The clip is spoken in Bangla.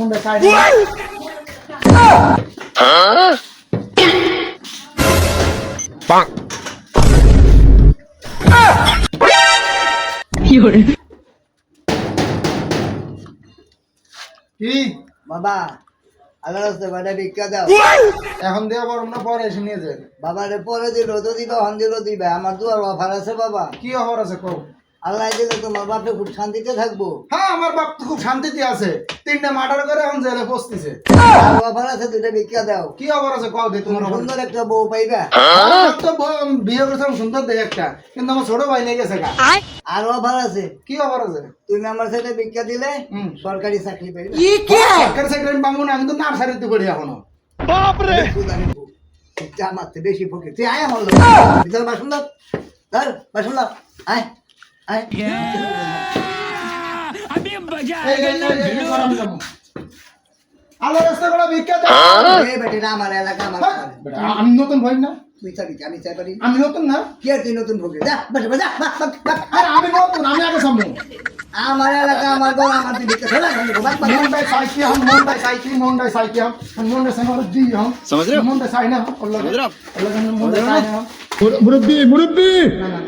মুন্ডা চাই না কি বাবা আল্লাহ রাস্তায় কয়টা ভিক্ষা দাও। এখন দেওয়া বরং না পরে এসে নিয়ে যায় বাবা রে পরে দিল তো দিবা হন দিল দিবা আমার দুয়ার অফার আছে বাবা। কি অফার আছে কও আল্লাহ দিলে তোমার বাপে খুব শান্তিতে থাকবো। হ্যাঁ আমার বাপ তো খুব শান্তিতে আছে 3টা মার্ডার করে এখন জেলে বসতেছে আর অফার আছে 2টা ভিক্ষা দাও। কি অফার আছে কও দে তোমার offer? সুন্দর একটা বউ পাইবা। আমার তো বিয়ে করছিলাম সুন্দর দেখে একটা কিন্তু আমার ছোট ভাই নিয়ে গেছে গা আর অফার আছে কি অফার আছে তুমি আমার সাথে ভিক্ষা দিলে হুম। সরকারি চাকরি পাইবে। সরকারি চাকরি আমি পাবো না আমি তো নার্সারিতে পড়ি এখনো মারতে বেশি ফকির তুই আয় আমার লোক ভিতরে বাসন দাও ধর বাসন দাও আয় আয় আল্লাহ রাস্তা করে ভিক্ষা দাও এই বেটিরা আমার এলাকা আমার বেটা, আমি নতুন ভাই না তুই চাবি আমি চাই পারি আমি নতুন না কি আর তুই নতুন ফকির যা বসে যা আরে আমি নতুন আমি আগে সামনে আমার এলাকা আমার ঘর আমার তুই ভিক্ষা খেলা मुंडा साइकी हम मुंडा साइकी हम मुंडा से और दी हम समझ रहे हो मुंडा साइ ना अल्लाह समझ रहे हो अल्लाह का मुंडा साइ ना मुरब्बी मुरब्बी ना ना ना